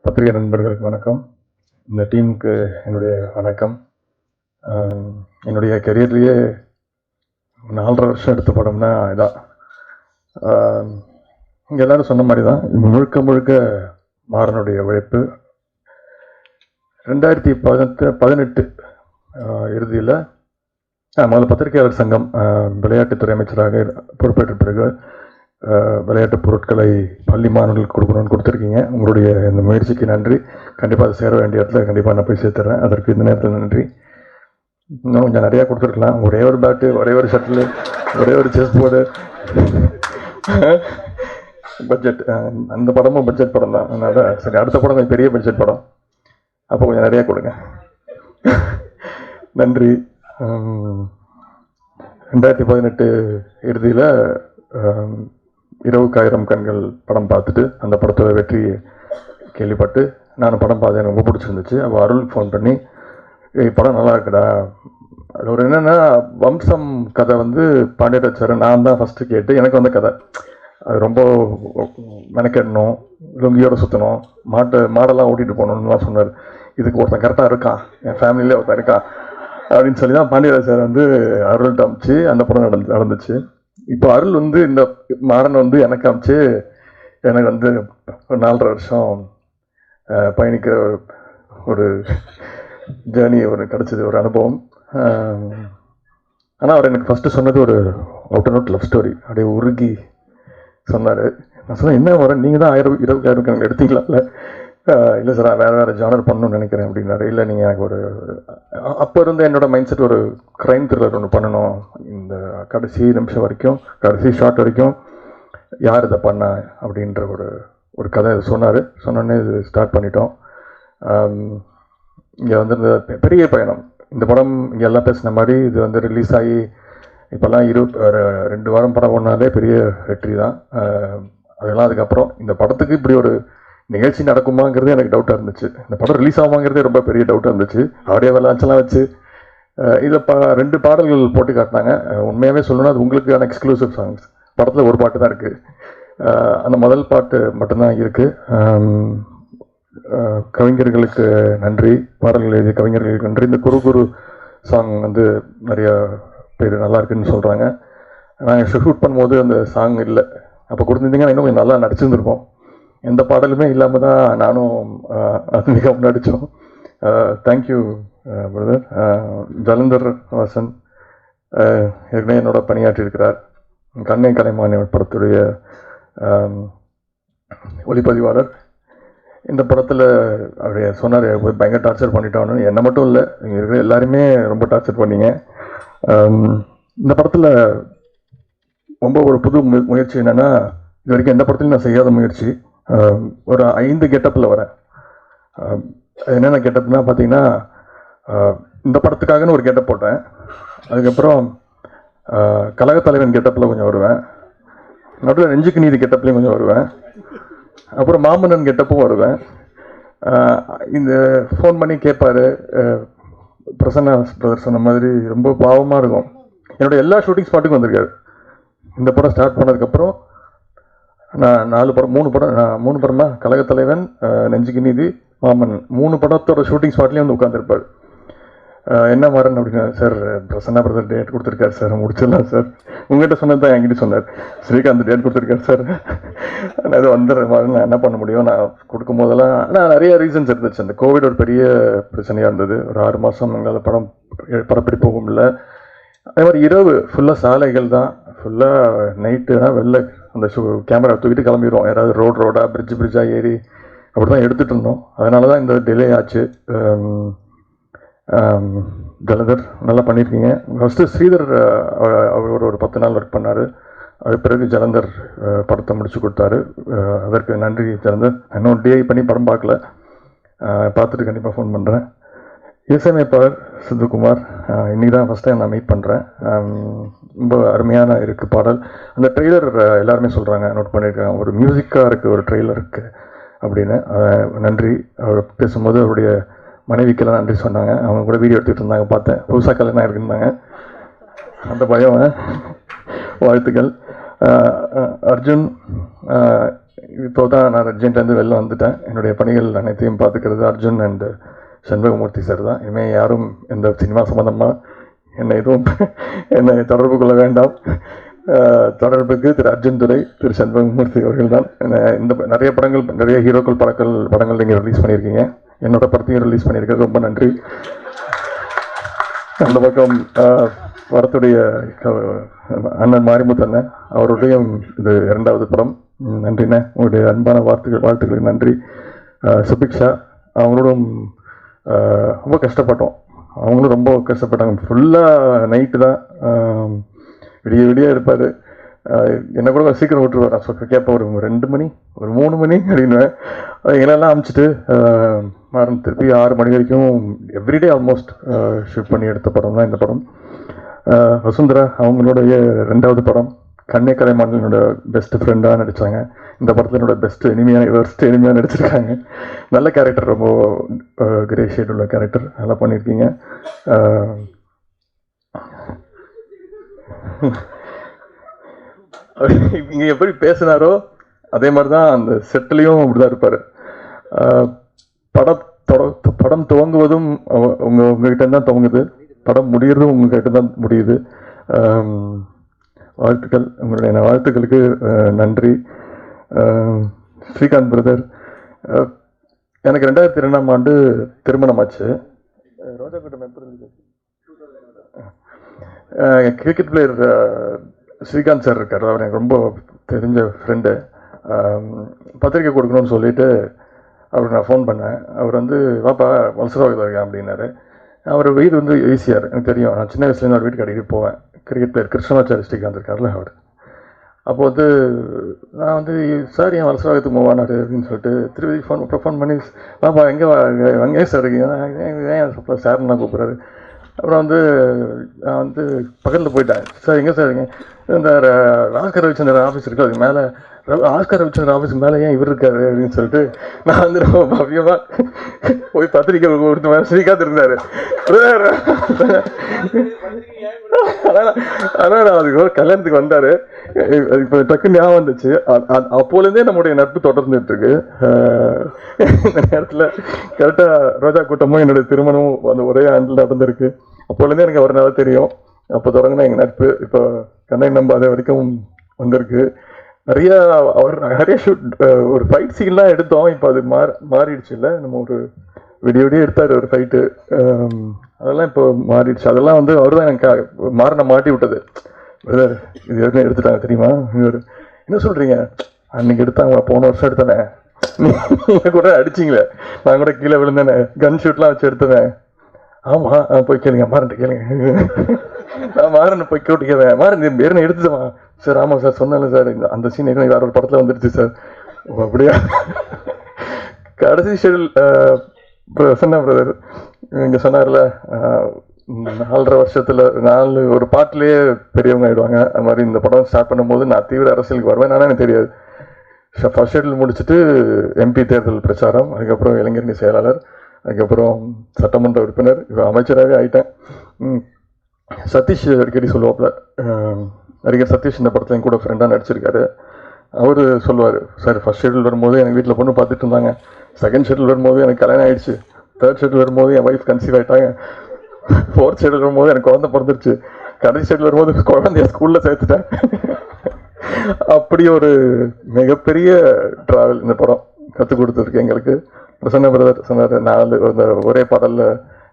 பத்திரிகை நண்பர்களுக்கு வணக்கம். இந்த டீமுக்கு என்னுடைய வணக்கம். என்னுடைய கெரியர்லேயே 4.5 வருஷம் எடுத்த படம்னா இதான். இங்கே எல்லோரும் சொன்ன மாதிரி தான், முழுக்க முழுக்க மாறனுடைய உழைப்பு. 2018 இறுதியில் முதல்ல பத்திரிகையாளர் சங்கம் விளையாட்டுத்துறை அமைச்சராக பொறுப்பேற்ற பிறகு விளையாட்டு பொருட்களை பள்ளி மாணவர்களுக்கு கொடுக்கணும்னு கொடுத்துருக்கீங்க. உங்களுடைய இந்த முயற்சிக்கு நன்றி. கண்டிப்பாக அதை சேர வேண்டிய இடத்துல கண்டிப்பாக நான் போய் சேர்த்துறேன். அதற்கு இந்த நேரத்தில் நன்றி. இன்னும் கொஞ்சம் நிறையா கொடுத்துருக்கலாம். ஒரே ஒரு பேட்டு, ஒரே ஒரு ஷட்டில், ஒரே ஒரு செஸ் போர்டு. பட்ஜெட், அந்த படமும் பட்ஜெட் படம் தான். அதனால் சரி, அடுத்த படம் கொஞ்சம் பெரிய பட்ஜெட் படம், அப்போ கொஞ்சம் நிறையா கொடுங்க. நன்றி. 2018 இறுதியில் இரவுக்கு 1000 கண்கள் படம் பார்த்துட்டு அந்த படத்தோட வெற்றி கேள்விப்பட்டு நானும் படம் பார்த்தேன். எனக்கு ரொம்ப பிடிச்சிருந்துச்சு. அப்போ அருள் ஃபோன் பண்ணி, படம் நல்லா இருக்குடா. அது ஒரு என்னென்னா, வம்சம் கதை வந்து பாண்டியராஜ் சார் நான் தான் ஃபஸ்ட்டு கேட்டு எனக்கு வந்த கதை. அது ரொம்ப மெனக்கெடணும், லுங்கியோட சுற்றணும், மாடெல்லாம் ஓட்டிகிட்டு போகணுன்னுலாம் சொன்னார். இதுக்கு ஒருத்தன் கரெக்டாக இருக்கான், என் ஃபேமிலியிலே ஒருத்தன் இருக்கான் அப்படின்னு சொல்லி தான் பாண்டியராஜ் சார் வந்து அருள்கிட்ட அமைச்சு அந்த படம் நடந்துச்சு. இப்போ அருள் வந்து இந்த மாறன் வந்து எனக்கு அமைச்சு எனக்கு வந்து 4.5 வருஷம் பயணிக்க ஒரு ஜேர்னி ஒரு கிடச்சிது, ஒரு அனுபவம். ஆனால் அவர் எனக்கு ஃபஸ்ட்டு சொன்னது ஒரு out and out love story. அப்படியே உருகி சொன்னார். நான் சொன்னேன், என்ன வரேன், நீங்கள் தான் 20,000 கணக்கு எடுத்தீங்களாம்ல? இல்லை சார், வேறு ஜானர் பண்ணணும்னு நினைக்கிறேன் அப்படின்னாரு. இல்லை, நீங்கள் எனக்கு ஒரு அப்போ இருந்த என்னோட மைண்ட் செட் ஒரு க்ரைம் த்ரில்லர் ஒன்று பண்ணணும். இந்த கடைசி நிமிஷம் வரைக்கும், கடைசி ஷாட் வரைக்கும் யார் இதை பண்ண அப்படின்ற ஒரு கதை சொன்னார். சொன்னோன்னே இது ஸ்டார்ட் பண்ணிட்டோம். இங்கே வந்து இந்த பெரிய பயணம், இந்த படம் இங்கே எல்லாம் பேசின மாதிரி இது வந்து ரிலீஸ் ஆகி இப்போல்லாம் 2 வாரம் படம் ஒன்றாலே பெரிய வெற்றி தான். அதெல்லாம் அதுக்கப்புறம் இந்த படத்துக்கு இப்படி ஒரு நிகழ்ச்சி நடக்குமாங்கிறது எனக்கு டவுட்டாக இருந்துச்சு. இந்த படம் ரிலீஸ் ஆகுமாங்கிறதே ரொம்ப பெரிய டவுட்டாக இருந்துச்சு. ஆடியோ லான்ச்லாம் வச்சு இதில் 2 பாடல்கள் போட்டு காட்டினாங்க. உண்மையாகவே சொல்லணும்னா அது உங்களுக்கான எக்ஸ்க்ளூசிவ் சாங்ஸ். படத்தில் ஒரு பாட்டு தான் இருக்குது. அந்த முதல் பாட்டு மட்டும்தான் இருக்குது. கவிஞர்களுக்கு நன்றி, பாடல்கள் எழுதிய கவிஞர்களுக்கு நன்றி. இந்த குரு சாங் வந்து நிறையா பேர் நல்லா இருக்குன்னு சொல்கிறாங்க. நாங்கள் ஷூட் பண்ணும்போது அந்த சாங் இல்லை. அப்போ கொடுத்துருந்தீங்கன்னா இன்னும் கொஞ்சம் நல்லா நடிச்சிருந்துருப்போம். எந்த பாடலுமே இல்லாமல் தான் நானும் அதிகம் நடித்தோம். Thank you brother. ஜலந்தர் வாசன் ஏற்கனவே என்னோட பணியாற்றியிருக்கிறார். கண்ணை கலைமான் படத்துடைய ஒளிப்பதிவாளர். இந்த படத்தில் அவர் சொன்னார், பயங்கர டார்ச்சர் பண்ணிட்டோன்னு. என்னை மட்டும் இல்லை, இங்கே இருக்கிற எல்லாருமே ரொம்ப டார்ச்சர் பண்ணீங்க. இந்த படத்தில் ரொம்ப ஒரு புது முயற்சி என்னென்னா, இது வரைக்கும் எந்த படத்துலையும் நான் செய்யாத முயற்சி. ஒரு 5 கெட்டப்பில் வரேன். என்னென்ன கெட்டப்னா பார்த்தீங்கன்னா, இந்த படத்துக்காகன்னு ஒரு கெட்டப் போட்டேன். அதுக்கப்புறம் கழகத்தலைவன் கெட்டப்பில் கொஞ்சம் வருவேன். நடுவில் நெஞ்சுக்கு நீதி கெட்டப்லேயும் கொஞ்சம் வருவேன். அப்புறம் மாமன்னன் கெட்டப்பும் வருவேன். இந்த ஃபோன் பண்ணி கேட்பார், பிரசன்னா பிரதர் சொன்ன மாதிரி ரொம்ப பாவமாக இருக்கும். என்னோடய எல்லா ஷூட்டிங் ஸ்பாட்டுக்கும் வந்திருக்காரு. இந்த படம் ஸ்டார்ட் பண்ணதுக்கப்புறம் நான் 3 படமா, கழகத்தலைவன், நெஞ்சுக்கு நீதி, மாமன்னன் 3 படத்தோட ஷூட்டிங் ஸ்பாட்லேயும் வந்து உட்காந்துருப்பார். என்ன மாறன் அப்படின்னா, சார் பிரசன்னா பிரதர் டேட் கொடுத்துருக்காரு சார், முடிச்சிடலாம் சார். உங்கள்கிட்ட சொன்னது தான் என்கிட்ட சொன்னார். ஸ்ரீகாந்த் டேட் கொடுத்துருக்காரு சார், நான் அது வந்துடுறேன் மாறன், நான் என்ன பண்ண முடியும். நான் கொடுக்கும் போதெல்லாம் ஆனால் நிறைய ரீசன்ஸ் இருந்துச்சு. அந்த கோவிட் ஒரு பெரிய பிரச்சனையாக இருந்தது. ஒரு 6 மாதம் எங்களால் படப்பிடி போக முடியல. அதே மாதிரி இரவு ஃபுல்லாக சாலைகள் தான், ஃபுல்லாக நைட்டுனா வெளில அந்த கேமரா தூக்கிட்டு கிளம்பிடுவோம். யாராவது ரோடாக பிரிட்ஜாக ஏறி அப்படி தான் எடுத்துகிட்டு இருந்தோம். அதனால தான் இந்த டிலே ஆச்சு. ஜலந்தர் நல்லா பண்ணியிருக்கீங்க. ஃபஸ்ட்டு ஸ்ரீதர் அவர் ஒரு 10 நாள் ஒர்க் பண்ணார். அது பிறகு ஜலந்தர் படத்தை முடிச்சு கொடுத்தாரு. அதற்கு நன்றி ஜலந்தர். இன்னும் டிஐ பண்ணி படம் பார்க்கல, பார்த்துட்டு கண்டிப்பாக ஃபோன் பண்ணுறேன். இசையமைப்பாளர் சித்துக்குமார், இன்றைக்கி தான் ஃபஸ்ட் டைம் நான் மீட் பண்ணுறேன். ரொம்ப அருமையான இருக்குது பாடல். அந்த ட்ரெய்லர் எல்லாருமே சொல்கிறாங்க, நோட் பண்ணியிருக்காங்க, ஒரு மியூசிக்காக இருக்குது ஒரு ட்ரெய்லர் இருக்குது அப்படின்னு. நன்றி. அவர் பேசும்போது அவருடைய மனைவிக்கெல்லாம் நன்றி சொன்னாங்க. அவங்க கூட வீடியோ எடுத்துகிட்டு இருந்தாங்க, பார்த்தேன். புதுசாக கல்யாணம் இருக்குன்னாங்க. அந்த பயம். வாழ்த்துக்கள். அர்ஜுன், இப்போ தான் நான் ரெட்ஜென்ட்லேருந்து வெளில வந்துட்டேன். என்னுடைய பணிகள் அனைத்தையும் பார்த்துக்கிறது அர்ஜுன் அண்ட் சண்முகமூர்த்தி சார் தான். இனிமேல் யாரும் எந்த சினிமா சம்மந்தமாக என்னை தொடர்பு கொள்ள வேண்டாம். தொடர்புக்கு திரு அர்ஜுன் துரை, திரு சண்முகமூர்த்தி அவர்கள் தான். இந்த நிறைய படங்கள், நிறைய ஹீரோக்கள் படங்கள் நீங்கள் ரிலீஸ் பண்ணியிருக்கீங்க. என்னோட படத்தையும் ரிலீஸ் பண்ணியிருக்கிறது ரொம்ப நன்றி. அந்த பக்கம் வரத்துடைய அண்ணன் மாரிமுத்து அண்ணன், அவருடைய இது 2வது படம். நன்றிண்ணே, உங்களுடைய அன்பான வாழ்த்துக்களுக்கு நன்றி. சுபிக்ஷா, அவங்களோடும் ரொம்ப கஷ்டப்பட்டோம். அவங்களும் ரொம்ப கஷ்டப்பட்டாங்க. ஃபுல்லாக நைட்டு தான், விடிய இருப்பார். என்னை கூட சீக்கிரம் விட்டுருவார். நான் கேட்பேன், ஒரு 2 மணி, ஒரு 3 மணி அப்படின்னுவேன். எங்களெல்லாம் அனுப்பிச்சிட்டு மாறன் திருப்பி 6 மணி வரைக்கும் எவ்ரிடே ஆல்மோஸ்ட் ஷூட் பண்ணி எடுத்த படம் தான் இந்த படம். வசுந்தரா, அவங்களுடைய 2வது படம். கண்ணே கலைமான் என்னோட பெஸ்ட் ஃப்ரெண்டாக நடித்தாங்க. இந்த படத்தில் என்னோட பெஸ்ட் எனிமையாக நடிச்சிருக்காங்க. நல்ல கேரக்டர், ரொம்ப கிரே ஷேட் உள்ள கேரக்டர், நல்லா பண்ணியிருக்கீங்க. இங்கே எப்படி பேசினாரோ அதே மாதிரி தான் அந்த செட்டிலையும் அப்படிதான் இருப்பார். படம் துவங்குவதும் உங்ககிட்ட தான் துவங்குது, படம் முடியறதும் உங்ககிட்ட தான் முடியுது. வாழ்த்துக்கள், உங்களுடைய வாழ்த்துக்களுக்கு நன்றி. ஸ்ரீகாந்த் பிரதர், எனக்கு 2002ஆம் ஆண்டு திருமணம் ஆச்சு. ரோஜா கூட்டம் எப்படி இருந்துச்சு? கிரிக்கெட் பிளேயர் ஸ்ரீகாந்த் சார் இருக்கார், அவர் எனக்கு ரொம்ப தெரிஞ்ச ஃப்ரெண்டு. பத்திரிக்கை கொடுக்கணும்னு சொல்லிட்டு அவருக்கு நான் ஃபோன் பண்ணேன். அவர் வாப்பா வல்சராவில் இருக்கேன் அப்படின்னாரு. அவர் வீடு ஈஸியார், எனக்கு தெரியும். நான் சின்ன வயசுலேருந்து அவர் வீட்டுக்கு அடிக்கடி போவேன். கிரிக்கெட் பிளேயர் கிருஷ்ணமாச்சாரி ஸ்ரீகாந்த் இருக்கார்ல அவர். அப்போ நான் சார் என் வல்சராகத்துக்கு மூவ் ஆனார் அப்படின்னு சொல்லிட்டு திருப்பதி ஃபோன் பண்ணி, வாப்பா எங்கே சார் இருக்கீங்க, ஏன் சார்னு நான் கூப்பிட்றாரு. அப்புறம் நான் பக்கத்தில் போயிட்டேன். சார் எங்கே சார் இருக்கீங்க? இந்த ஆஸ்கர் ரவிச்சந்திரன் ஆஃபீஸ் இருக்கு, அதுக்கு மேலே ஆஸ்கர் ரவிச்சந்திரன் ஆஃபீஸ் மேலே ஏன் இவர் இருக்காரு அப்படின்னு சொல்லிட்டு நான் ரொம்ப பவ்யமாக போய் பத்திரிக்கை கொடுத்த மாதிரி ஸ்ரீகாந்த் இருந்தார். ஆனால் அதுக்கு ஒரு கல்யாணத்துக்கு வந்தார். இப்போ டக்குன்னு ஞாபகம் வந்துச்சு. அப்போலேருந்தே நம்முடைய நட்பு தொடர்ந்துட்டு இருக்கு. இந்த நேரத்தில் கரெக்டாக ரோஜா கூட்டமும் என்னுடைய திருமணமும் ஒரே ஆண்டில் நடந்திருக்கு. அப்போலேருந்தே எனக்கு ஒரு நாள் தெரியும். அப்போ தொடங்கினா எங்கள் நட்பு இப்போ கண்ணை நம்பாத வரைக்கும் வந்திருக்கு. நிறைய ஷூட், ஒரு ஃபைட் சீன்லாம் எடுத்தோம். இப்போ அது மாறிடுச்சு இல்லை, நம்ம ஒரு விடிய எடுத்தார் ஒரு ஃபைட்டு, அதெல்லாம் இப்போ மாறிடுச்சு. அதெல்லாம் அவர் தான் எனக்கு மாட்டி விட்டது. பிரதர் இது எதுவும் எடுத்துட்டாங்க தெரியுமா? என்ன சொல்கிறீங்க? அன்னைக்கு எடுத்தாங்க, போன வருஷம் எடுத்தானே, நீங்கள் கூட அடிச்சிங்களே, நான் கூட கீழே விழுந்தேனே, கன் ஷூட்லாம் வச்சு எடுத்தேன். ஆமாம், போய் கேளுங்க, மாறன்ட்டு கேளுங்க. நான் மாறன் போய் கேட்டு கேட்வேன், மாறன் வேறு எடுத்துதான் சார். ஆமாம் சார், சொன்னாலும் சார் அந்த சீன் வேற ஒரு படத்தில் வந்துடுச்சு சார். அப்படியா? கடைசி ஷெடியூல் சொன்ன பிரதர் இங்கே சொன்னார்ல, 4.5 வருஷத்தில் 4 ஒரு பாட்டிலேயே பெரியவங்க ஆயிடுவாங்க. அது மாதிரி இந்த படம் ஸ்டார்ட் பண்ணும்போது நான் தீவிர அரசியலுக்கு வருவேன், ஆனால் எனக்கு தெரியாது. ஃபர்ஸ்ட் ஷெடியூல் முடிச்சுட்டு எம்பி தேர்தல் பிரச்சாரம், அதுக்கப்புறம் இளைஞரணி செயலாளர், அதுக்கப்புறம் சட்டமன்ற உறுப்பினர், இப்போ அமைச்சராகவே ஆகிட்டேன். சதீஷ் அடிக்கடி சொல்லுவாப்புல, நடிகர் சதீஷ் இந்த படத்தில் என் கூட ஃப்ரெண்டாக நடிச்சிருக்காரு. அவர் சொல்லுவார், சார் ஃபர்ஸ்ட் ஷெடியூல் வரும்போது எனக்கு வீட்டில் பொண்ணு பார்த்துட்டு இருந்தாங்க, செகண்ட் ஷெடியூல் வரும்போது எனக்கு கல்யாணம் ஆகிடுச்சு, தேர்ட் ஷெடியூல் வரும்போது என் ஒய்ஃப் கன்சீவ் ஆகிட்டாங்க, ஃபோர்த் ஷெடியூல் வரும்போது எனக்கு குழந்தை பிறந்துருச்சு, கடைசி ஷெடியூல் வரும்போது குழந்தைய ஸ்கூலில் சேர்த்துட்டேன். அப்படி ஒரு மிகப்பெரிய ட்ராவல் இந்த படம் கற்றுக் கொடுத்துருக்கு எங்களுக்கு. பிரசன்ன பிரதர் சொன்னார், 4 ஒரே பாடலில்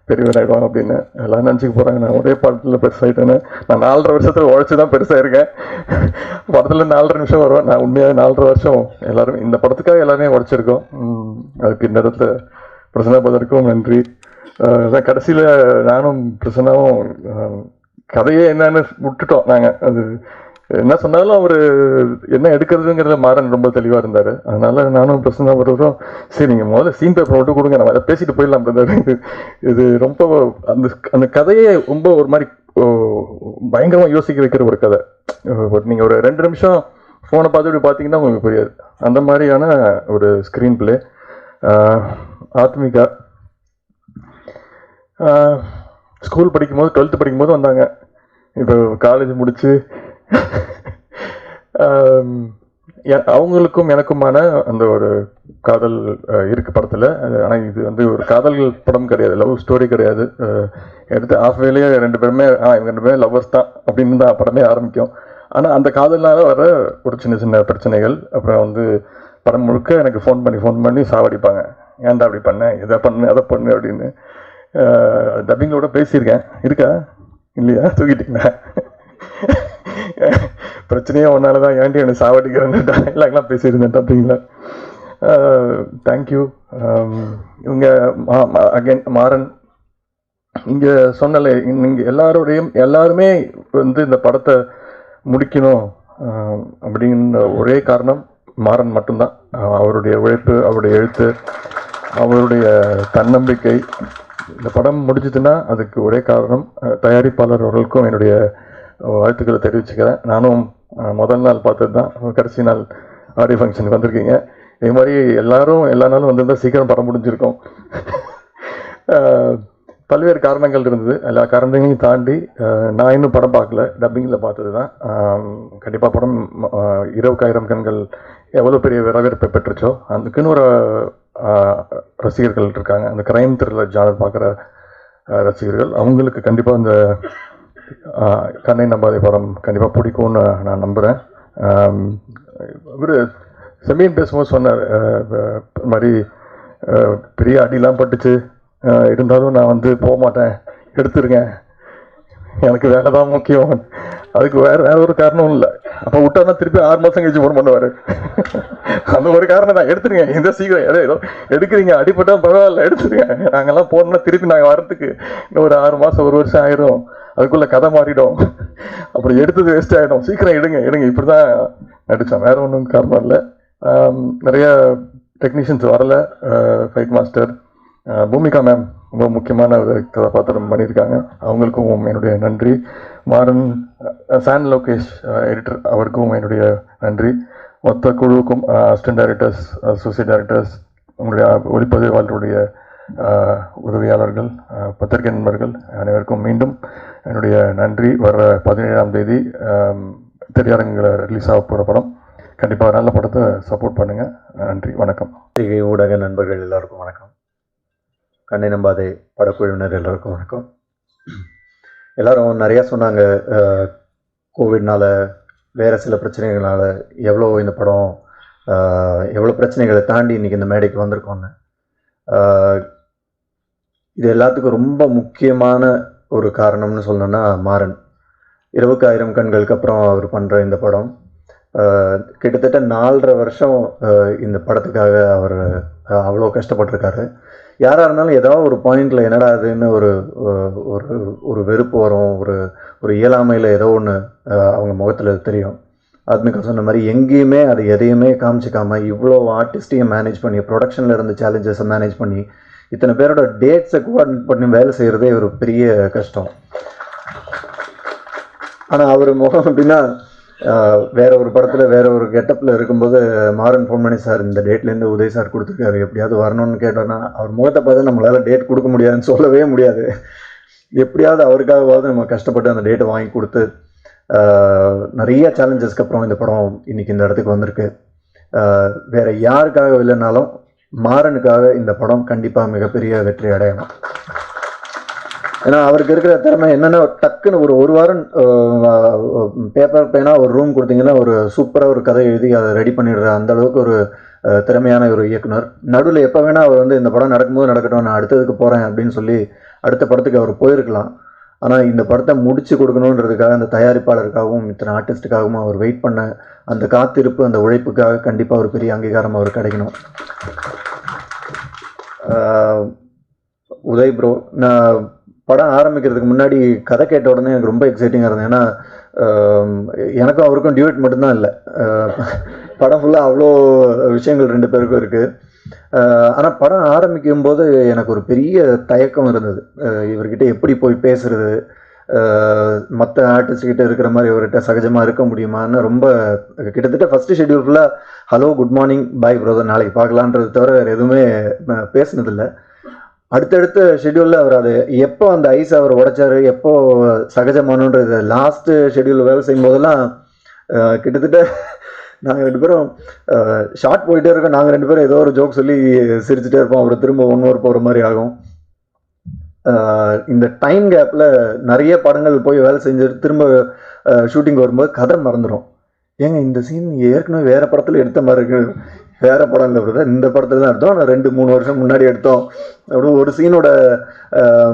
பெரியவர் ஆகிடுவாங்க அப்படின்னு. எல்லாம் நினச்சிக்க போகிறாங்க நான் ஒரே பாடத்தில் பெருசாகிட்டேன்னு. நான் 4.5 வருஷத்தில் உழைச்சி தான் பெருசாகிருக்கேன். படத்தில் 4.5 நிமிஷம் வருவேன். நான் உண்மையாக 4.5 வருஷம் எல்லாரும் இந்த படத்துக்காக எல்லாருமே உழைச்சிருக்கோம். அதுக்கு இந்த இடத்துல பிரசன்னா பிரதருக்கும் நன்றி. அதான் கடைசியில் நானும் பிரசன்னாவும் கதையே என்னன்னு விட்டுட்டோம் நாங்கள். அது என்ன சொன்னாலும் அவர் என்ன எடுக்கிறதுங்கிறத மாறன் ரொம்ப தெளிவாக இருந்தார். அதனால நானும் பிரசன்னா வருவோம், சரி நீங்கள் முதல்ல சீன் பேப்பர் மட்டும் கொடுங்க, நம்ம அதை பேசிட்டு போயிடலாம் பிரதர். இது ரொம்ப அந்த கதையே ரொம்ப ஒரு மாதிரி பயங்கரமாக யோசிக்க வைக்கிற ஒரு கதை. நீங்கள் ஒரு 2 நிமிஷம் ஃபோனை பார்த்துட்டு பார்த்தீங்கன்னா உங்களுக்கு புரியாது. அந்த மாதிரியான ஒரு ஸ்க்ரீன் பிளே. ஆத்மிகா ஸ்கூல் படிக்கும்போது 12th படிக்கும்போது வந்தாங்க. இப்போ காலேஜ் முடிச்சு அவங்களுக்கும் எனக்குமான அந்த ஒரு காதல் இருக்கு படத்தில். ஆனால் இது வந்து ஒரு காதல் படம் கிடையாது, லவ் ஸ்டோரி கிடையாது. எடுத்து ஆஃப்வேலேயே ரெண்டு பேருமே இவங்க ரெண்டு பேரும் லவ்வர்ஸ் தான் அப்படின்னு தான் படமே ஆரம்பிக்கும். ஆனால் அந்த காதல்னால வர ஒரு சின்ன சின்ன பிரச்சனைகள், அப்புறம் வந்து படம் முழுக்க எனக்கு ஃபோன் பண்ணி சாவடிப்பாங்க. ஏன்டா அப்படி பண்ணேன், இதை பண்ணு அதை பண்ணு அப்படின்னு. டப்பிங்களோட பேசியிருக்கேன். இருக்கா இல்லையா, தூக்கிட்டீங்களா? பிரச்சனையே ஒன்னால தான் ஏன்டி எனக்கு சாவடிக்கிறேன்னு டைலாக்லாம் பேசியிருந்தேன் டப்பிங்களா. தேங்க்யூ. இவங்க அகைன் மாறன் இங்கே சொன்னல, இங்கே எல்லாருமே வந்து இந்த படத்தை முடிக்கணும் அப்படிங்கிற ஒரே காரணம் மாறன் மட்டும்தான். அவருடைய உழைப்பு, அவருடைய எழுத்து, அவருடைய தன்னம்பிக்கை. இந்த படம் முடிஞ்சதுன்னா அதுக்கு ஒரே காரணம். தயாரிப்பாளர் அவர்களுக்கும் என்னுடைய வாழ்த்துக்களை தெரிவிச்சுக்கிறேன். நானும் முதல் நாள் பார்த்தது தான், கடைசி நாள் ஆடியோ ஃபங்க்ஷனுக்கு வந்திருக்கீங்க. இதே மாதிரி எல்லா நாளும் வந்திருந்தால் சீக்கிரம் படம் முடிஞ்சிருக்கும். பல்வேறு காரணங்கள் இருந்தது. எல்லா காரணங்களையும் தாண்டி நான் இன்னும் படம் பார்க்கல, டப்பிங்கில் பார்த்தது தான். கண்டிப்பாக படம் 20,000 கண்கள் எவ்வளோ பெரிய வரவேற்பை பெற்றுச்சோ, அதுக்குன்னு ஒரு ரசிகர்கள் இருக்காங்க. அந்த கிரைம் த்ரில்லர் ஜானர் பார்க்குற ரசிகர்கள், அவங்களுக்கு கண்டிப்பாக அந்த கண்ணை நம்பாதே படம் கண்டிப்பாக பிடிக்கும்னு நான் நம்புகிறேன். இவர் செமீன் பேசும்போது சொன்னார், இந்த மாதிரி பெரிய அடிலாம் பட்டுச்சு, இருந்தாலும் நான் வந்து போக மாட்டேன், எடுத்துருங்க, எனக்கு வேலை தான் முக்கியம். அதுக்கு வேற ஒரு காரணம் இல்லை. அப்போ விட்டோம்னா திருப்பி 6 மாதம் கழிச்சு ஃபோன் பண்ணுவார். அந்த ஒரு காரணம் தான், எடுத்துருங்க, இந்த சீக்கிரம் ஏதோ எடுக்கிறீங்க, அடிப்பட்டால் பரவாயில்ல எடுத்துருங்க, நாங்கள்லாம் போனோம்னா திருப்பி நாங்கள் வரத்துக்கு இன்னும் ஒரு 6 மாதம் 1 வருஷம் ஆயிரும், அதுக்குள்ளே கதை மாறிடும், அப்புறம் எடுத்தது வேஸ்ட் ஆகிடும், சீக்கிரம் எடுங்க. இப்படி தான் நடித்தோம், வேற ஒன்றும் காரணம் இல்லை. நிறைய டெக்னீஷியன்ஸ் வரல. ஃபைட் மாஸ்டர் பூமிகா மேம் ரொம்ப முக்கியமான ஒரு கதாபாத்திரம் பண்ணியிருக்காங்க, அவங்களுக்கும் என்னுடைய நன்றி. மாறன், சான் லோகேஷ் எடிட்டர், அவருக்கும் என்னுடைய நன்றி. மொத்த குழுவுக்கும், அசிஸ்டன்ட் டைரக்டர்ஸ், அசோசியேட் டைரக்டர்ஸ், உங்களுடைய ஒளிப்பதிவாளருடைய உதவியாளர்கள், பத்திரிகை நண்பர்கள் அனைவருக்கும் மீண்டும் என்னுடைய நன்றி. வர 17ஆம் தேதி திரையரங்கில் ரிலீஸ் ஆக போகிற படம், கண்டிப்பாக நல்ல படத்தை சப்போர்ட் பண்ணுங்கள். நன்றி, வணக்கம். ஊடக நண்பர்கள் எல்லாருக்கும் வணக்கம். கண்ணை நம்பாதே படக்குழுவினர் எல்லாருக்கும் வணக்கம். எல்லோரும் நிறையா சொன்னாங்க, கோவிட்னால் வேறு சில பிரச்சனைகளால் எவ்வளோ இந்த படம் எவ்வளோ பிரச்சனைகளை தாண்டி இன்றைக்கி இந்த மேடைக்கு வந்திருக்கோன்னு. இது எல்லாத்துக்கும் ரொம்ப முக்கியமான ஒரு காரணம்னு சொல்லணுன்னா மாறன். 20,000 கண்களுக்கு அப்புறம் அவர் பண்ணுற இந்த படம் கிட்டத்தட்ட 4.5 வருஷம் இந்த படத்துக்காக அவர் அவ்வளோ கஷ்டப்பட்டிருக்காரு. யாராக இருந்தாலும் ஏதாவது ஒரு பாயிண்டில் என்னடா அதுன்னு ஒரு வெறுப்பு வரும், ஒரு இயலாமையில் ஏதோ ஒன்று அவங்க முகத்தில் தெரியும். ஆத்மிகா சொன்ன மாதிரி எங்கேயுமே அது எதையுமே காமிச்சிக்காமல் இவ்வளோ ஆர்டிஸ்டையும் மேனேஜ் பண்ணி, ப்ரொடக்ஷனில் இருந்த சேலஞ்சஸை மேனேஜ் பண்ணி, இத்தனை பேரோட டேட்ஸை கோஆர்டினேட் பண்ணி வேலை செய்கிறதே ஒரு பெரிய கஷ்டம். ஆனால் அவர் முகம் அப்படின்னா வேற ஒரு படத்தில் வேற ஒரு கெட்டப்பில் இருக்கும்போது மாறன் ஃபோன் பண்ணி, சார் இந்த டேட்லேருந்து உதய் சார் கொடுத்துருக்காரு, எப்படியாவது வரணும்னு கேட்டோன்னா அவர் முகத்தை பார்த்து நம்மளால் டேட் கொடுக்க முடியாதுன்னு சொல்லவே முடியாது. எப்படியாவது அவருக்காகவாவது நம்ம கஷ்டப்பட்டு அந்த டேட்டை வாங்கி கொடுத்து நிறைய சேலஞ்சஸ்க்கு அப்புறம் இந்த படம் இன்றைக்கி இந்த இடத்துக்கு வந்திருக்கு. வேறு யாருக்காக இல்லைனாலும் மாறனுக்காக இந்த படம் கண்டிப்பாக மிகப்பெரிய வெற்றி அடையணும். ஏன்னா அவருக்கு இருக்கிற திறமை என்னென்னா, டக்குன்னு ஒரு வாரம் பேப்பர் பேனா ஒரு ரூம் கொடுத்தீங்கன்னா ஒரு சூப்பராக ஒரு கதை எழுதி அதை ரெடி பண்ணிடுற அந்த அளவுக்கு ஒரு திறமையான ஒரு இயக்குனர். நடுவில் எப்போ வேணால் அவர் வந்து இந்த படம் நடக்கும்போது நடக்கட்டும், நான் அடுத்ததுக்கு போகிறேன் அப்படின்னு சொல்லி அடுத்த படத்துக்கு அவர் போயிருக்கலாம். ஆனால் இந்த படத்தை முடிச்சு கொடுக்கணுன்றதுக்காக அந்த தயாரிப்பாளருக்காகவும் இத்தனை ஆர்டிஸ்ட்டுக்காகவும் அவர் வெயிட் பண்ண அந்த காத்திருப்பு, அந்த உழைப்புக்காக கண்டிப்பாக ஒரு பெரிய அங்கீகாரம் அவர் கிடைக்கணும். உதய் ப்ரோ, நான் படம் ஆரம்பிக்கிறதுக்கு முன்னாடி கதை கேட்ட உடனே எனக்கு ரொம்ப எக்ஸைட்டிங்காக இருந்தது. ஏன்னா எனக்கும் அவருக்கும் டியூட் மட்டும்தான் இல்லை, படம் ஃபுல்லாக அவ்வளோ விஷயங்கள் 2 பேருக்கும் இருக்குது. ஆனால் படம் ஆரம்பிக்கும் போது எனக்கு ஒரு பெரிய தயக்கம் இருந்தது, இவர்கிட்ட எப்படி போய் பேசுறது, மற்ற ஆர்டிஸ்ட்கிட்ட இருக்கிற மாதிரி இவர்கிட்ட சகஜமாக இருக்க முடியுமான்னு ரொம்ப கிட்டத்தட்ட ஃபஸ்ட்டு ஷெட்யூல் ஃபுல்லாக ஹலோ குட் மார்னிங் பாய் பிரதர் நாளைக்கு பார்க்கலான்றது தவிர வேறு எதுவுமே பேசினதில்லை. அடுத்தடுத்த ஷெட்யூலில் அவர் அது எப்போ அந்த ஐஸ் அவர் உடைச்சார், எப்போ சகஜமானன்றது லாஸ்ட்டு ஷெட்யூலில் வேலை செய்யும் போதெல்லாம் கிட்டத்தட்ட நாங்கள் 2 பேரும் ஷார்ட் போயிட்டே இருக்கோம். நாங்கள் 2 பேரும் ஏதோ ஒரு ஜோக் சொல்லி சிரிச்சுட்டே இருப்போம். அப்புறம் திரும்ப 1 hour போகிற மாதிரி ஆகும். இந்த டைம் கேப்பில் நிறைய படங்கள் போய் வேலை செஞ்சுட்டு திரும்ப ஷூட்டிங் வரும்போது கதை மறந்துடும். ஏங்க இந்த சீன் ஏற்கனவே வேறு படத்தில் எடுத்த மாதிரி இருக்கு, வேறு படம் இல்லை பிரதர், இந்த படத்தில் தான் எடுத்தோம், நான் 2-3 வருஷம் முன்னாடி எடுத்தோம். அப்படி ஒரு சீனோட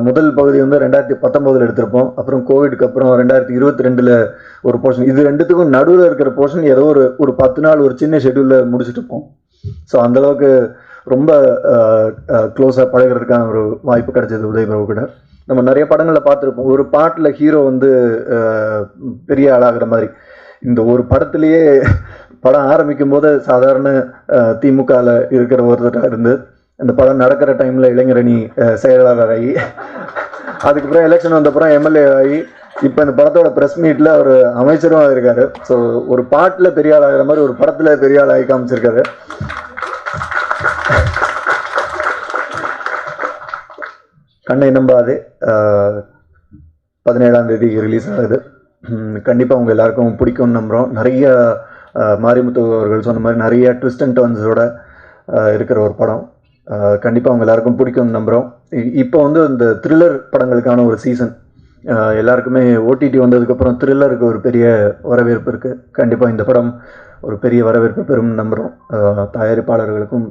முதல் பகுதி வந்து 2019 எடுத்திருப்போம். அப்புறம் கோவிடுக்கு அப்புறம் 2022 ஒரு போர்ஷன். இது ரெண்டுத்துக்கும் நடுவில் இருக்கிற போர்ஷன் ஏதோ ஒரு 10 நாள் ஒரு சின்ன ஷெட்யூலில் முடிச்சுட்டு இருப்போம். ஸோ அந்தளவுக்கு ரொம்ப க்ளோஸாக பழகிறதுக்கான ஒரு வாய்ப்பு கிடைச்சது உதய் பிரபு கூட. நம்ம நிறைய படங்களில் பார்த்துருப்போம், ஒரு பாட்டில் ஹீரோ வந்து பெரிய ஆளாகிற மாதிரி. இந்த ஒரு படத்துலேயே படம் ஆரம்பிக்கும் போது சாதாரண திமுகவில் இருக்கிற ஒருத்தராக இருந்து இந்த படம் நடக்கிற டைமில் இளைஞரணி செயலாளர் ஆகி, அதுக்கப்புறம் எலெக்ஷன் வந்தப்புறம் எம்எல்ஏ ஆகி, இப்போ இந்த படத்தோட ப்ரெஸ் மீட்டில் அவர் அமைச்சரும் இருக்காரு. ஸோ ஒரு பாட்டில் பெரிய ஆள் ஆகிற மாதிரி ஒரு படத்தில் பெரிய ஆள் ஆகி காமிச்சிருக்காரு. கண்ணை நம்பாதே 17ஆம் தேதி ரிலீஸ் ஆகுது. கண்டிப்பாக உங்கள் எல்லாருக்கும் பிடிக்கும்னு நம்புகிறோம். நிறைய மாரிமுத்து அவர்கள் சொன்ன மாதிரி நிறைய ட்விஸ்ட் அண்ட் டர்ன்ஸோட இருக்கிற ஒரு படம். கண்டிப்பாக உங்கள் எல்லாருக்கும் பிடிக்கும்னு நம்புகிறோம். இப்போ வந்து இந்த த்ரில்லர் படங்களுக்கான ஒரு சீசன். எல்லாருக்குமே ஓடிடி வந்ததுக்கப்புறம் த்ரில்லருக்கு ஒரு பெரிய வரவேற்பு இருக்குது. கண்டிப்பாக இந்த படம் ஒரு பெரிய வரவேற்பு பெறும்னு நம்புகிறோம். தயாரிப்பாளர்களுக்கும்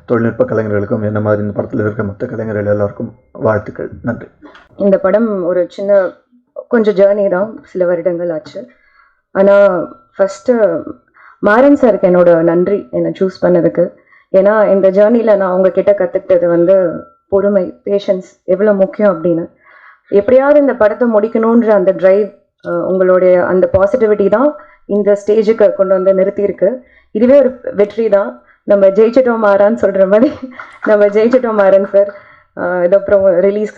தொழில்நுட்ப கலைஞர்களுக்கும் என்ன மாதிரி இந்த படத்தில் இருக்க மற்ற கலைஞர்கள் எல்லாருக்கும் வாழ்த்துக்கள். நன்றி. இந்த படம் ஒரு கொஞ்சம் ஜேர்னி தான், சில வருடங்கள் ஆச்சு. ஆனால் ஃபஸ்ட்டு மாறன் சாருக்கு என்னோட நன்றி, என்னை சூஸ் பண்ணதுக்கு. ஏன்னா இந்த ஜேர்னியில் நான் உங்ககிட்ட கற்றுக்கிட்டது வந்து பொறுமை, பேஷன்ஸ் எவ்வளோ முக்கியம் அப்படின்னு. எப்படியாவது இந்த படத்தை முடிக்கணுன்ற அந்த ட்ரைவ், உங்களுடைய அந்த பாசிட்டிவிட்டி தான் இந்த ஸ்டேஜுக்கு கொண்டு வந்து நிறுத்தியிருக்கு. இதுவே ஒரு வெற்றி தான். நம்ம ஜெயிச்சிட்டோம் மாறான்னு சொல்கிற மாதிரி நம்ம ஜெயிச்சிட்டோம் மாறன் சார். இது அப்புறம் ரிலீஸ்.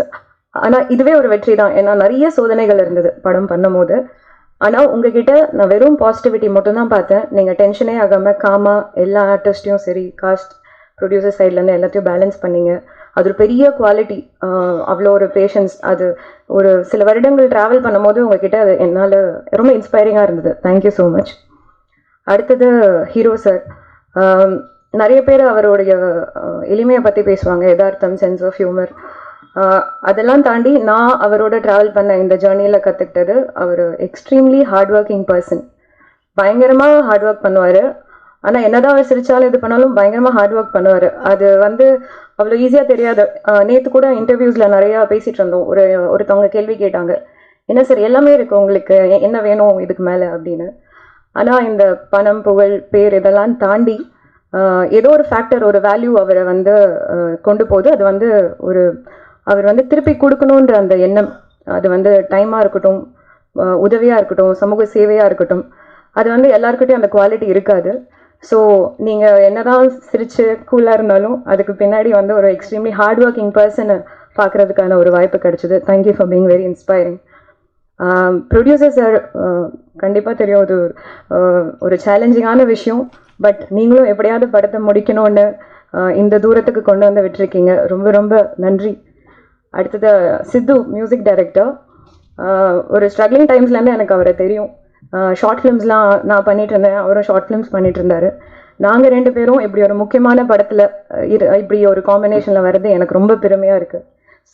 ஆனால் இதுவே ஒரு வெற்றி தான். ஏன்னா நிறைய சோதனைகள் இருந்தது படம் பண்ணும் போது. ஆனால் உங்ககிட்ட நான் வெறும் பாசிட்டிவிட்டி மட்டும்தான் பார்த்தேன். நீங்கள் டென்ஷனே ஆகாமல் காமா எல்லா ஆர்டிஸ்ட்டையும் சரி, காஸ்ட் ப்ரொடியூசர் சைட்லேருந்து எல்லாத்தையும் பேலன்ஸ் பண்ணிங்க. அது ஒரு பெரிய குவாலிட்டி. அவ்வளோ ஒரு பேஷன்ஸ். அது ஒரு சில வருடங்கள் ட்ராவல் பண்ணும் போது உங்ககிட்ட அது என்னால் ரொம்ப இன்ஸ்பைரிங்காக இருந்தது. Thank you so much. அடுத்தது ஹீரோ சார். நிறைய பேர் அவருடைய எளிமையை பற்றி பேசுவாங்க, யதார்த்தம், சென்ஸ் ஆஃப் ஹியூமர். அதெல்லாம் தாண்டி நான் அவரோட ட்ராவல் பண்ண இந்த ஜேர்னியில் கற்றுக்கிட்டது, அவர் எக்ஸ்ட்ரீம்லி ஹார்ட் ஒர்க்கிங் பர்சன். பயங்கரமாக ஹார்ட் ஒர்க் பண்ணுவார். ஆனால் என்னதான் அவர் சிரிச்சாலும் இது பண்ணாலும் பயங்கரமாக ஹார்ட் ஒர்க் பண்ணுவார். அது வந்து அவ்வளோ ஈஸியாக தெரியாது. நேற்று கூட இன்டர்வியூஸில் நிறையா பேசிகிட்டு இருந்தோம். ஒருத்தவங்க கேள்வி கேட்டாங்க, என்ன சார் எல்லாமே இருக்குது உங்களுக்கு, என்ன வேணும் இதுக்கு மேலே அப்படின்னு. ஆனால் இந்த பணம், புகழ், பேர் இதெல்லாம் தாண்டி ஏதோ ஒரு ஃபேக்டர், ஒரு வேல்யூ அவரை வந்து கொண்டு போகுது. அது வந்து அவர் வந்து திருப்பி கொடுக்கணுன்ற அந்த எண்ணம். அது வந்து டைமாக இருக்கட்டும், உதவியாக இருக்கட்டும், சமூக சேவையாக இருக்கட்டும், அது வந்து எல்லாருக்கிட்டையும் அந்த குவாலிட்டி இருக்காது. ஸோ நீங்கள் என்னதான் சிரித்து கூலாக இருந்தாலும் அதுக்கு பின்னாடி வந்து ஒரு எக்ஸ்ட்ரீம்லி ஹார்ட் ஒர்க்கிங் பர்சனை பார்க்குறதுக்கான ஒரு வாய்ப்பு கிடைச்சிது. Thank you for being very inspiring. Producer sir, கண்டிப்பாக தெரியும் அது ஒரு சேலஞ்சிங்கான விஷயம். பட் நீங்களும் எப்படியாவது படத்தை முடிக்கணும்னு இந்த தூரத்துக்கு கொண்டு வந்து விட்டுருக்கீங்க. ரொம்ப ரொம்ப நன்றி. அடுத்தது சித்து, மியூசிக் டைரக்டர். ஒரு ஸ்ட்ரகிளிங் டைம்ஸ்லேருந்து எனக்கு அவரை தெரியும். ஷார்ட் ஃபிலிம்ஸ்லாம் நான் பண்ணிகிட்டு இருந்தேன், அவரும் ஷார்ட் ஃபிலிம்ஸ் பண்ணிகிட்டு இருந்தார். நாங்கள் 2 பேரும் இப்படி ஒரு முக்கியமான படத்தில் இப்படி ஒரு காம்பினேஷனில் வர்றது எனக்கு ரொம்ப பெருமையாக இருக்குது.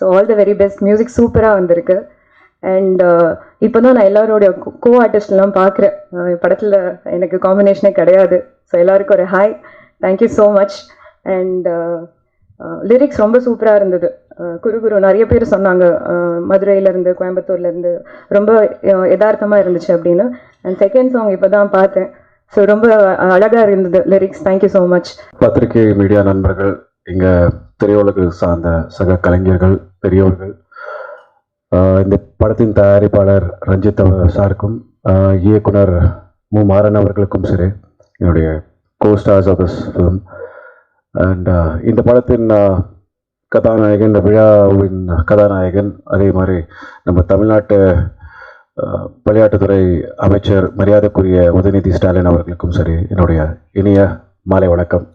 So all the very best. Music சூப்பராக வந்திருக்கு. அண்ட் இப்போ தான் நான் எல்லாரோடைய கோ ஆர்டிஸ்ட்லாம் பார்க்குறேன். படத்தில் எனக்கு காம்பினேஷனே கிடையாது. ஸோ எல்லாருக்கும் ஒரு hi, thank you so much. And lyrics ரொம்ப சூப்பராக இருந்தது. குரு நிறைய பேர் சொன்னாங்க, மதுரையிலேருந்து, கோயம்புத்தூர்லேருந்து, ரொம்ப யதார்த்தமாக இருந்துச்சு அப்படின்னு. அண்ட் செகண்ட் சாங் இப்போ தான் பார்த்தேன். ஸோ ரொம்ப அழகாக இருந்தது லிரிக்ஸ். Thank you so much. பத்திரிகை மீடியா நண்பர்கள், இங்கே திரையுலகு சார்ந்த சக கலைஞர்கள், பெரியோர்கள், இந்த படத்தின் தயாரிப்பாளர் ரஞ்சித் சாருக்கும், இயக்குனர் மு மாறன் அவர்களுக்கும் சரி, என்னுடைய co-stars of this film. And இந்த படத்தின் கதாநாயகன், இந்த விழாவின் கதாநாயகன், அதே மாதிரி நம்ம தமிழ்நாட்டு விளையாட்டுத்துறை அமைச்சர் மரியாதைக்குரிய உதயநிதி ஸ்டாலின் அவர்களுக்கும் சரி, என்னுடைய இனிய மாலை வணக்கம்.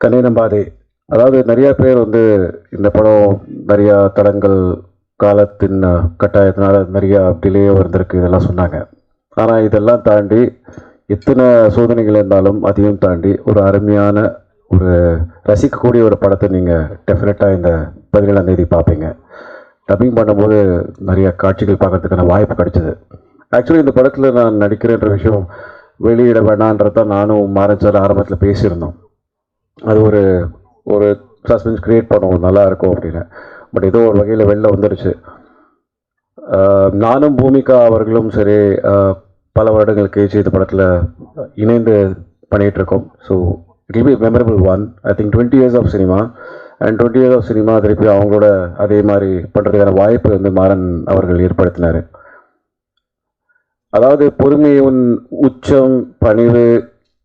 கண்ணை நம்பாதே. அதாவது நிறைய பேர் வந்து இந்த படம் நிறையா தடங்கள், காலத்தின் கட்டாயத்தினால நிறையா டிலே வந்திருக்கு, இதெல்லாம் சொன்னாங்க. ஆனால் இதெல்லாம் தாண்டி எத்தனை சோதனைகள் இருந்தாலும் அதையும் தாண்டி ஒரு அருமையான ஒரு ரசிக்கக்கூடிய ஒரு படத்தை நீங்கள் டெஃபினட்டாக இந்த 17ஆம் தேதி பார்ப்பீங்க. டப்பிங் பண்ணும்போது நிறைய காட்சிகள் பார்க்கறதுக்கான வாய்ப்பு கிடைச்சிது. ஆக்சுவலி இந்த படத்தில் நான் நடிக்கிறேன்ற விஷயம் வெளியிட வேணான்றதான் நானும் மாறன் சார் ஆரம்பத்தில் பேசியிருந்தோம். அது ஒரு ஒரு சஸ்பென்ஸ் க்ரியேட் பண்ணுவோம், நல்லா இருக்கும் அப்படின்னு. பட் ஏதோ ஒரு வகையில் வெளில வந்துடுச்சு. நானும் பூமிகா அவர்களும் சரி பல வருடங்கள் கழிச்சு இந்த படத்தில் இணைந்து பண்ணிகிட்ருக்கோம். So it will be memorable one. I think 20 years of cinema and 20 years of cinema திருப்பி அவங்களோட அதே மாதிரி பண்ணுறதுக்கான வாய்ப்பு வந்து மாறன் அவர்கள் ஏற்படுத்தினார். அதாவது பொறுமையின் உச்சம், பணிவு,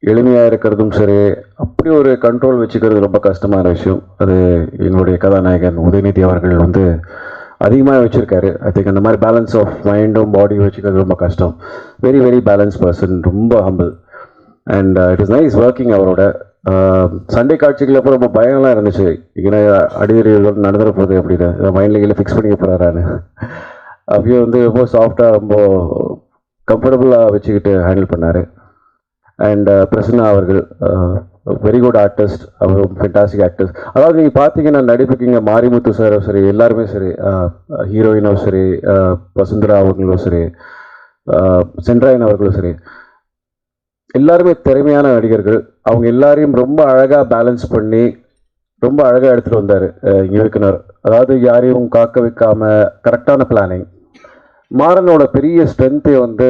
எளிமையாக இருக்கிறதும் சரி, அப்படி ஒரு கண்ட்ரோல் வச்சுக்கிறது ரொம்ப கஷ்டமான விஷயம். அது என்னுடைய கதாநாயகன் உதயநிதி அவர்கள் வந்து அதிகமாக வச்சுருக்காரு. ஐ திங்க் அந்த மாதிரி பேலன்ஸ் ஆஃப் மைண்டும் பாடியும் வச்சுக்கிறது ரொம்ப கஷ்டம். வெரி வெரி பேலன்ஸ் பர்சன், ரொம்ப humble. And it is nice working அவரோட. சண்டே காட்சிகள் அப்போ ரொம்ப பயம்லாம் இருந்துச்சு, ஏன்னா அடிதடிகள் நடந்துட போகுது அப்படின்னு மைண்டில் கீழே ஃபிக்ஸ் பண்ணிக்க போகிறாரான்னு. அப்பயும் வந்து ரொம்ப சாஃப்டாக ரொம்ப கம்ஃபர்டபுளாக வச்சுக்கிட்டு ஹேண்டில் பண்ணார். அண்ட் பிரசன்னா அவர்கள் வெரி குட் ஆர்டிஸ்ட், அவர் ஃபென்டாஸ்டிக் ஆக்டர்ஸ். அதாவது நீங்கள் பார்த்தீங்கன்னா நடிப்புக்கிங்க மாரிமுத்து சாரும் சரி, எல்லாருமே சரி, ஹீரோயினும் சரி, வசுந்தரா அவர்களும் சரி, சென்ட்ராயன் அவர்களும் சரி, எல்லாருமே திறமையான நடிகர்கள். அவங்க எல்லாரையும் ரொம்ப அழகாக பேலன்ஸ் பண்ணி ரொம்ப அழகாக எடுத்துகிட்டு வந்தார் இயக்குனர். அதாவது யாரையும் காக்க வைக்காம கரெக்டான பிளானிங். மாறனோட பெரிய ஸ்ட்ரென்த்தே வந்து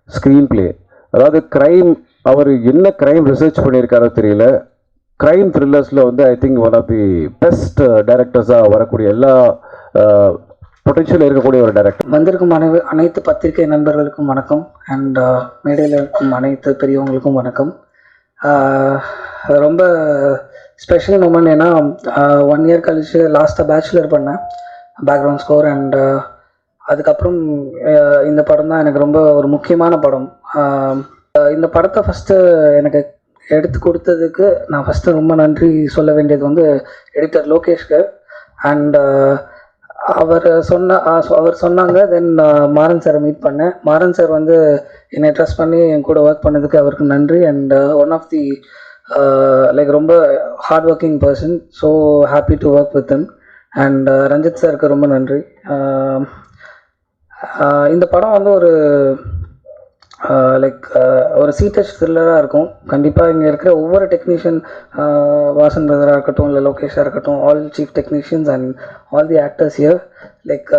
ஸ்க்ரீன் பிளே. அதாவது க்ரைம், அவர் என்ன க்ரைம் ரிசர்ச் பண்ணியிருக்காரோ தெரியல, க்ரைம் த்ரில்லர்ஸில் வந்து I think one of the best டைரக்டர்ஸாக வரக்கூடிய எல்லா பொட்டென்ஷியல் இருக்கக்கூடிய ஒரு டைரக்டர். வந்திருக்கும் அனைத்து பத்திரிகை நண்பர்களுக்கும் வணக்கம். அண்ட் மேடையில் இருக்கும் அனைத்து பெரியவங்களுக்கும் வணக்கம். ரொம்ப ஸ்பெஷல் மூமெண்ட். ஏன்னா 1 year கழிச்சு லாஸ்ட்டாக பேச்சுலர் பண்ணேன் பேக்ரவுண்ட் ஸ்கோர். அண்ட் அதுக்கப்புறம் இந்த படம் தான் எனக்கு ரொம்ப ஒரு முக்கியமான படம். இந்த படத்தை ஃபஸ்ட்டு எனக்கு எடுத்து கொடுத்ததுக்கு நான் ஃபஸ்ட்டு ரொம்ப நன்றி சொல்ல வேண்டியது வந்து எடிட்டர் லோகேஷ்க்கு. அண்ட் அவர் சொன்னாங்க. தென் மாறன் சாரை மீட் பண்ணேன். மாறன் சார் வந்து என்னை ட்ரஸ்ட் பண்ணி என் கூட ஒர்க் பண்ணதுக்கு அவருக்கு நன்றி. And one of the like ரொம்ப hard working person. So happy to work with him. And Ranjith சாருக்கு ரொம்ப நன்றி. இந்த படம் வந்து ஒரு லைக் ஒரு சீட்டஸ் த்ரில்லராக இருக்கும். கண்டிப்பாக இங்கே இருக்கிற ஒவ்வொரு டெக்னீஷியன், வாசன் பிரதராக இருக்கட்டும், இல்லை லோகேஷாக இருக்கட்டும், all chief technicians and all the actors here, like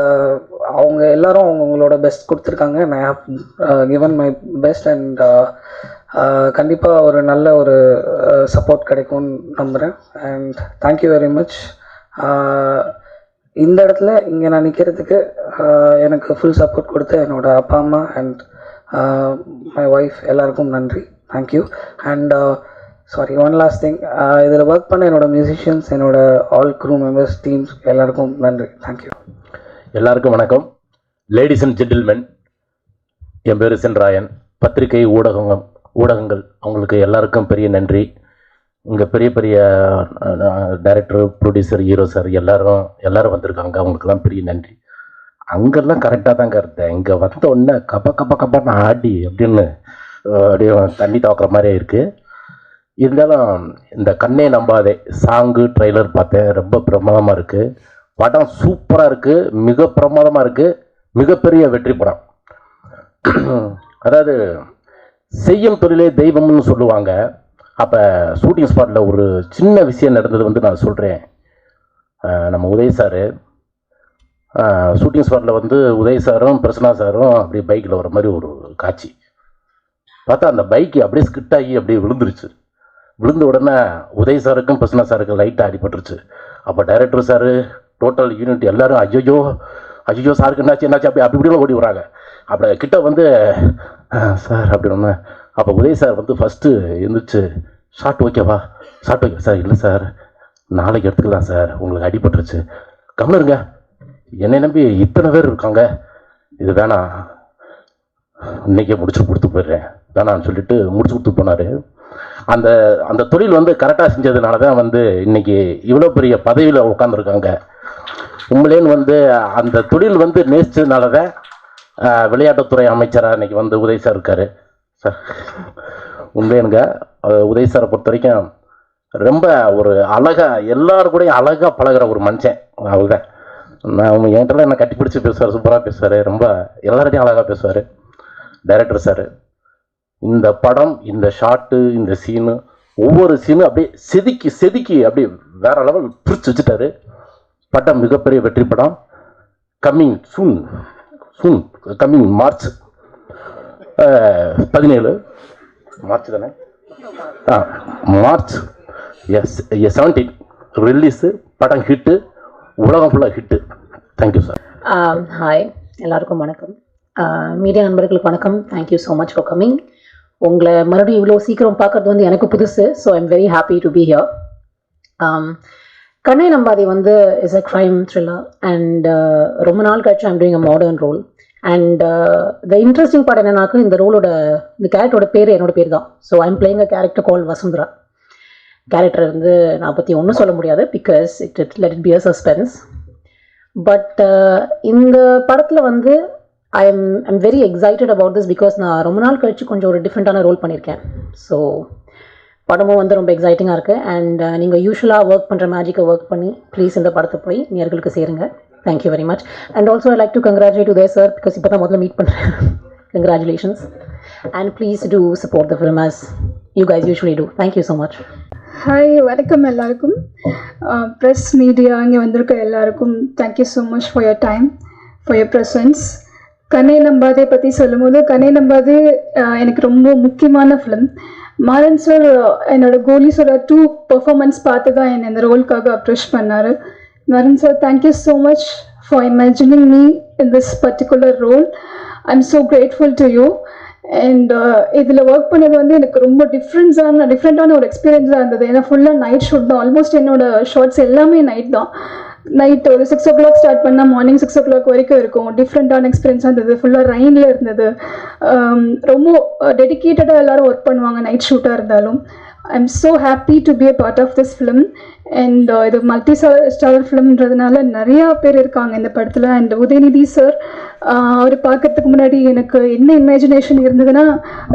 அவங்க எல்லாரும் அவங்களோட பெஸ்ட் கொடுத்துருக்காங்க. நான் have given my best. And கண்டிப்பாக ஒரு நல்ல ஒரு சப்போர்ட் கிடைக்கும்னு நம்புகிறேன். And thank you very much. இந்த இடத்துல இங்கே நான் நிற்கிறதுக்கு எனக்கு ஃபுல் சப்போர்ட் கொடுத்த என்னோடய அப்பா அம்மா அண்ட் மை ஒய்ஃப் எல்லாருக்கும் நன்றி. Thank you. And sorry, one last thing, இதில் ஒர்க் பண்ண என்னோடய மியூசிஷியன்ஸ், என்னோடய ஆல் க்ரூ மெம்பர்ஸ், டீம்ஸ் எல்லாருக்கும் நன்றி. தேங்க்யூ. எல்லாருக்கும் வணக்கம். லேடிஸ் அண்ட் ஜென்டில்மென், என் பேர் சென்ட்ராயன். பத்திரிகை ஊடகங்கள் அவங்களுக்கு எல்லாருக்கும் பெரிய நன்றி. இங்கே பெரிய பெரிய டைரக்டர், ப்ரொடியூசர், ஹீரோ சார் எல்லாரும் வந்திருக்காங்க. அவங்களுக்கெல்லாம் பெரிய நன்றி. அங்கெல்லாம் கரெக்டாக தாங்க இருந்தேன். இங்கே வந்த உடனே கப்பான்னு ஆடி அப்படின்னு அப்படியே தண்ணி துவக்கிற மாதிரியே இருக்குது. இருந்தாலும் இந்த கண்ணே நம்பாதே சாங்கு ட்ரெய்லர் பார்த்தேன். ரொம்ப பிரமாதமாக இருக்குது. படம் சூப்பராக இருக்குது, மிக பிரமாதமாக இருக்குது. மிகப்பெரிய வெற்றி படம். அதாவது செய்யும் தொழிலே தெய்வம்னு சொல்லுவாங்க. அப்போ ஷூட்டிங் ஸ்பாட்டில் ஒரு சின்ன விஷயம் நடந்தது வந்து நான் சொல்கிறேன். நம்ம உதய் சார் ஷூட்டிங் ஸ்பாட்டில் வந்து உதய் சாரும் பிரசன்னா சாரும் அப்படியே பைக்கில் வர மாதிரி ஒரு காட்சி பார்த்தா அந்த பைக்கு அப்படியே ஸ்கிட் ஆகி அப்படியே விழுந்துருச்சு. விழுந்த உடனே உதய் சாருக்கும் பிரசன்னா சாருக்கும் லைட்டாக அடிபட்டுருச்சு. அப்போ டைரக்டர் சார், டோட்டல் யூனிட் எல்லோரும் ஐயோ சாருக்கு என்னாச்சு அப்படி இப்படிலாம் ஓடி வராங்க. அப்படி கிட்ட வந்து சார் அப்படின்னு. அப்போ உதய் சார் வந்து ஃபஸ்ட்டு இருந்துச்சு, ஷார்ட் ஓகேவா சார், இல்லை சார் நாளைக்கு எடுத்துக்கலாம் சார், உங்களுக்கு அடிபட்டுருச்சு, கவனிருங்க, என்னை நம்பி இத்தனை பேர் இருக்காங்க, இது வேணாம், இன்றைக்கே முடிச்சு கொடுத்து போயிடுறேன் வேணான்னு சொல்லிட்டு முடிச்சு கொடுத்து போனார். அந்த தொழில் வந்து கரெக்டாக செஞ்சதுனால தான் வந்து இன்றைக்கி இவ்வளோ பெரிய பதவியில் உட்காந்துருக்காங்க. உண்மையிலேன்னு வந்து அந்த தொழில் வந்து நேசித்ததுனால தான் விளையாட்டுத்துறை அமைச்சராக இன்றைக்கி வந்து உதய் சார் இருக்கார். சார் உண்மையானுங்க உதய் சாரை பொறுத்த வரைக்கும் ரொம்ப ஒரு அழகாக எல்லாரும் கூடயும் அழகாக பழகிற ஒரு மனுஷன் அவர் தான். நான் என்கிட்டலாம் என்ன கட்டி பிடிச்சி பேசுவார், சூப்பராக பேசுவார், ரொம்ப எல்லார்டையும் அழகாக பேசுவார். டைரக்டர் சார் இந்த படம், இந்த ஷாட்டு, இந்த சீனு, ஒவ்வொரு சீனும் அப்படியே செதுக்கி அப்படியே வேற லெவல் பிரித்து வச்சுட்டாரு. படம் மிகப்பெரிய வெற்றி படம். Coming soon coming March 17 March தானே, மார்ச் 17 ரிலீஸு. படம் ஹிட்டு, உலகம் ஃபுல்லாக ஹிட்டு. Thank you sir. ஹாய், எல்லாருக்கும் வணக்கம். மீடியா நண்பர்களுக்கு வணக்கம். Thank you so much for coming. உங்களை மறுபடியும் இவ்வளோ சீக்கிரம் பார்க்குறது வந்து எனக்கு புதுசு. So I'm very happy to be here. Kannai Nambathey வந்து is a crime thriller and ரொம்ப நாள் கழிச்சு I'm doing a modern role. And the interesting part என்னன்னாக்க இந்த ரோலோட இந்த கேரக்டரோட பேர் என்னோட பேர் தான். So I'm playing a character call Vasundhara. Character வந்து நான் பற்றி ஒன்றும் சொல்ல முடியாது, because let it be a suspense. But இந்த படத்தில் வந்து I'm very excited about this because நான் ரொம்ப நாள் கழிச்சு கொஞ்சம் ஒரு டிஃப்ரெண்ட்டான ரோல் பண்ணியிருக்கேன். ஸோ படமும் வந்து ரொம்ப எக்ஸைட்டிங்காக இருக்குது. அண்ட் நீங்கள் யூஸ்வலாக ஒர்க் பண்ணுற மேஜிக்கை ஒர்க் பண்ணி ப்ளீஸ் இந்த படத்தை போய் நேயர்களுக்கு சேருங்க. Thank you very much. And also I like to congratulate Uday sir, because இப்போ தான் முதல்ல மீட் பண்ணுறேன். Congratulations. And please do support the film as you guys usually do. Thank you so much. Hi, வணக்கம் எல்லாருக்கும். ப்ரெஸ் மீடியா இங்கே வந்திருக்க எல்லாருக்கும் thank you so much for your time, for your presence. கண்ணை நம்பாதே பற்றி சொல்லும்போது, கண்ணை நம்பாதே எனக்கு ரொம்ப முக்கியமான ஃபிலிம். மாறன் சார் என்னோட கோலிஸோட 2 பெர்ஃபார்மன்ஸ் பார்த்து தான் என்னை இந்த ரோலுக்காக அப்ரோச் பண்ணார். Maran sir, thank you so much for imagining me in this particular role. I am so grateful to you. And இதில் ஒர்க் பண்ணது வந்து எனக்கு ரொம்ப டிஃப்ரெண்ட்டான ஒரு எக்ஸ்பீரியன்ஸாக இருந்தது. ஏன்னா ஃபுல்லாக நைட் ஷூட் தான். ஆல்மோஸ்ட் என்னோட ஷார்ட்ஸ் எல்லாமே நைட் தான். நைட் ஒரு 6 o'clock ஸ்டார்ட் பண்ணால் மார்னிங் 6 o'clock வரைக்கும் இருக்கும். டிஃப்ரெண்ட்டான எக்ஸ்பீரியன்ஸாக இருந்தது. ஃபுல்லாக ரெயினில் இருந்தது. ரொம்ப டெடிக்கேட்டடாக எல்லோரும் ஒர்க் பண்ணுவாங்க நைட் ஷூட்டாக இருந்தாலும். I am so happy to be a part of this film. And இது மல்டி ஸ்டாரர் ஃபிலிம்ன்றதுனால நிறையா பேர் இருக்காங்க இந்த படத்தில். அண்ட் உதயநிதி சார், அவர் பார்க்கறதுக்கு முன்னாடி எனக்கு என்ன இமேஜினேஷன் இருந்ததுன்னா,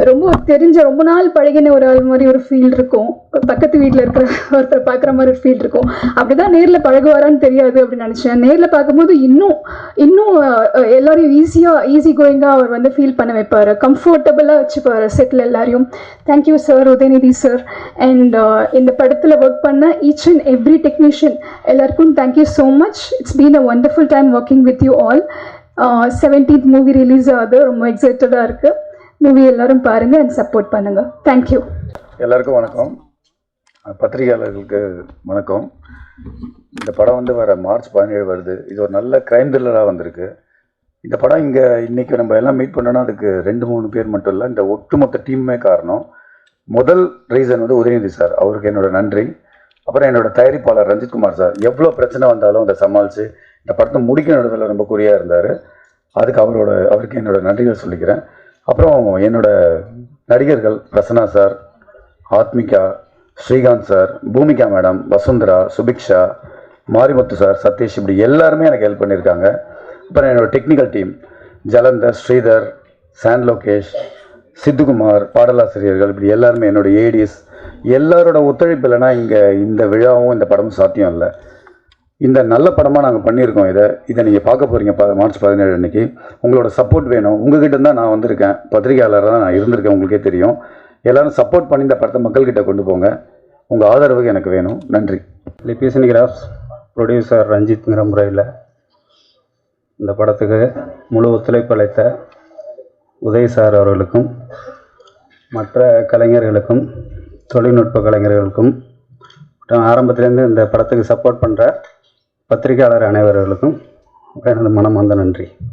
ரொம்ப நாள் பழகின ஒரு ஆள் மாதிரி ஒரு ஃபீல் இருக்கும். பக்கத்து வீட்டில் இருக்கிற ஒருத்தர் பார்க்குற மாதிரி ஒரு ஃபீல் இருக்கும். அப்படி தான் நேரில் பழகுவாரான்னு தெரியாது அப்படின்னு நினச்சேன். நேரில் பார்க்கும்போது இன்னும் எல்லோரும் ஈஸி கோயிங்காக அவர் வந்து ஃபீல் பண்ண வைப்பார். கம்ஃபர்டபுளாக வச்சுப்பார் செட்டில் எல்லாரையும். Thank you sir, Udhayanidhi sir. And இந்த படத்தில் ஒர்க் பண்ண ஈச் அண்ட் எவ்ரி டெக்னீஷியன் எல்லாருக்கும் thank you so much. It's been a wonderful time working with you all. 17th movie release ஆகுது. ரொம்ப எக்ஸைட்டடாக இருக்குது. மூவி எல்லாரும் பாருங்கள் அண்ட் சப்போர்ட் பண்ணுங்கள். தேங்க்யூ. எல்லாருக்கும் வணக்கம். பத்திரிகையாளர்களுக்கு வணக்கம். இந்த படம் வந்து வர மார்ச் 17 வருது. இது ஒரு நல்ல க்ரைம் த்ரில்லராக வந்திருக்கு. இந்த படம் இன்றைக்கி நம்ம எல்லாம் மீட் பண்ணோன்னா அதுக்கு 2-3 பேர் மட்டும் இல்லை, இந்த ஒட்டுமொத்த டீமுமே காரணம். முதல் ரீசன் வந்து உதயநிதி சார், அவருக்கு என்னோட நன்றி. அப்புறம் என்னோட தயாரிப்பாளர் ரஞ்சித்குமார் சார், எவ்வளோ பிரச்சனை வந்தாலும் அதை சமாளித்து இந்த படத்தை முடிக்கணுன்றதில் ரொம்ப குறியாக இருந்தார். அதுக்கு அவருக்கு என்னோட நன்றிகள் சொல்லிக்கிறேன். அப்புறம் என்னோட நடிகர்கள் Prasanna sir, Aathmika, Srikanth sir, Bhumika madam, Vasundhara, Subiksha, Marimuthu sir, Sathish, இப்படி எல்லாருமே எனக்கு ஹெல்ப் பண்ணியிருக்காங்க. அப்புறம் என்னோட டெக்னிக்கல் டீம் ஜலந்தர், ஸ்ரீதர், சான் லோகேஷ், சித்துக்குமார், பாடலாசிரியர்கள், இப்படி எல்லாருமே என்னோட ஏடிஎஸ் எல்லாரோட ஒத்துழைப்பு இல்லைன்னா இந்த விழாவும் இந்த படமும் சாத்தியம் இல்லை. இந்த நல்ல படமாக நாங்கள் பண்ணியிருக்கோம். இதை நீங்கள் பார்க்க போகிறீங்க மார்ச் 17 அன்றைக்கி. உங்களோட சப்போர்ட் வேணும். உங்ககிட்ட தான் நான் வந்திருக்கேன், பத்திரிகையாளராக தான் நான் இருந்திருக்கேன், உங்களுக்கே தெரியும். எல்லோரும் சப்போர்ட் பண்ணி இந்த படத்தை மக்கள்கிட்ட கொண்டு போங்க. உங்கள் ஆதரவு எனக்கு வேணும். நன்றி. லிபிசன் கிராஃப்ஸ் ப்ரொடியூசர் ரஞ்சித்ங்கிற முறையில் இந்த படத்துக்கு முழு ஒத்துழைப்பு அளித்த உதய் சார் அவர்களுக்கும் மற்ற கலைஞர்களுக்கும் தொழில்நுட்ப கலைஞர்களுக்கும் மற்றும் ஆரம்பத்திலேருந்து இந்த படத்துக்கு சப்போர்ட் பண்ணுற பத்திரிகையாளர் அனைவர்களுக்கும் எனது மனமார்ந்த நன்றி.